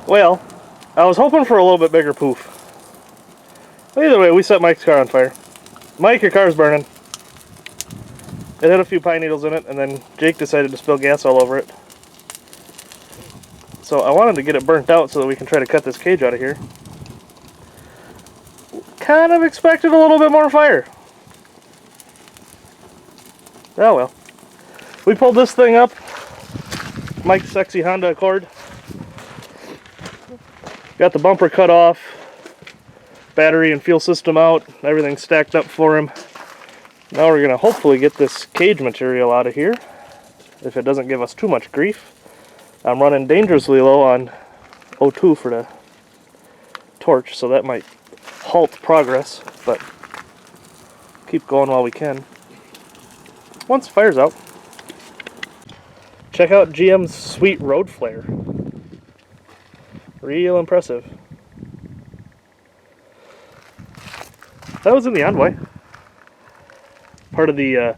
Well, I was hoping for a little bit bigger poof. But either way, we set Mike's car on fire. Mike, your car's burning. It had a few pine needles in it, and then Jake decided to spill gas all over it. So I wanted to get it burnt out so that we can try to cut this cage out of here. Kind of expected a little bit more fire. Oh well. We pulled this thing up. Mike's sexy Honda Accord. Got the bumper cut off. Battery and fuel system out. Everything stacked up for him. Now we're going to hopefully get this cage material out of here. If it doesn't give us too much grief. I'm running dangerously low on O2 for the torch, so that might halt progress, but keep going while we can. Once the fire's out, check out GM's sweet road flare. Real impressive. That was in the Envoy. Part of the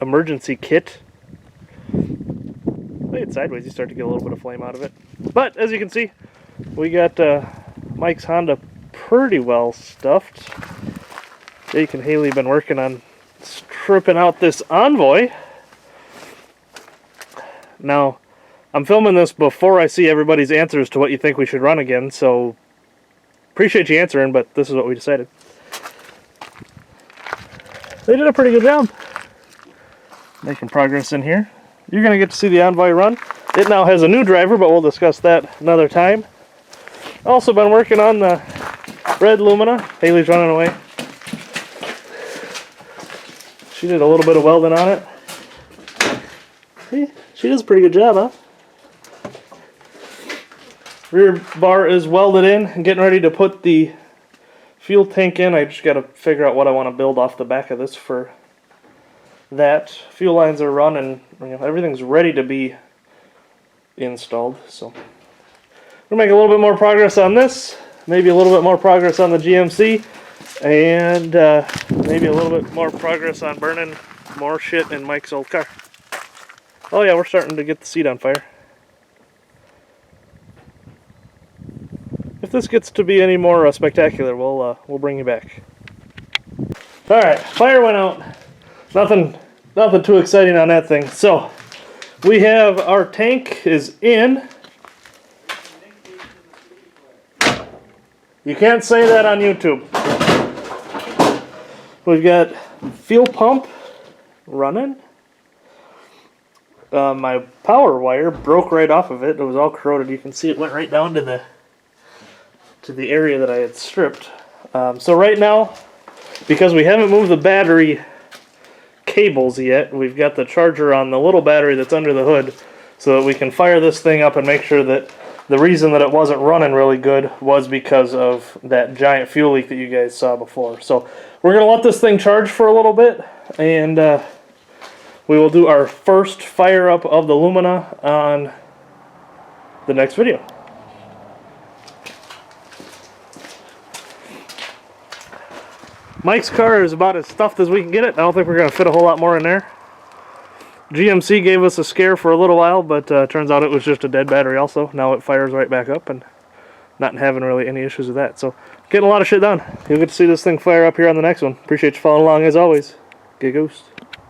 emergency kit. Lay it sideways, you start to get a little bit of flame out of it. But as you can see, we got Mike's Honda pretty well stuffed. Jake and Haley have been working on stripping out this Envoy. Now, I'm filming this before I see everybody's answers to what you think we should run again, so appreciate you answering, but this is what we decided. They did a pretty good job making progress in here. You're going to get to see the Envoy run. It now has a new driver, but we'll discuss that another time. Also been working on the red Lumina. Haley's running away. She did a little bit of welding on it. See, she does a pretty good job, huh? Rear bar is welded in and getting ready to put the fuel tank in. I just got to figure out what I want to build off the back of this for that. Fuel lines are running, everything's ready to be installed. So we'll make a little bit more progress on this, maybe a little bit more progress on the GMC, and maybe a little bit more progress on burning more shit in Mike's old car. Oh yeah, we're starting to get the seat on fire. If this gets to be any more spectacular, we'll bring you back. All right, fire went out. Nothing too exciting on that thing. So we have our tank is in. You can't say that on YouTube. We've got fuel pump running. My power wire broke right off of it. It was all corroded. You can see it went right down to the area that I had stripped. So right now, because we haven't moved the battery cables yet, we've got the charger on the little battery that's under the hood so that we can fire this thing up and make sure that the reason that it wasn't running really good was because of that giant fuel leak that you guys saw before. So we're going to let this thing charge for a little bit, and we will do our first fire up of the Lumina on the next video. Mike's car is about as stuffed as we can get it. I don't think we're going to fit a whole lot more in there. GMC gave us a scare for a little while, but turns out it was just a dead battery also. Now it fires right back up and not having really any issues with that. So getting a lot of shit done. You'll get to see this thing fire up here on the next one. Appreciate you following along as always. Get Ghost.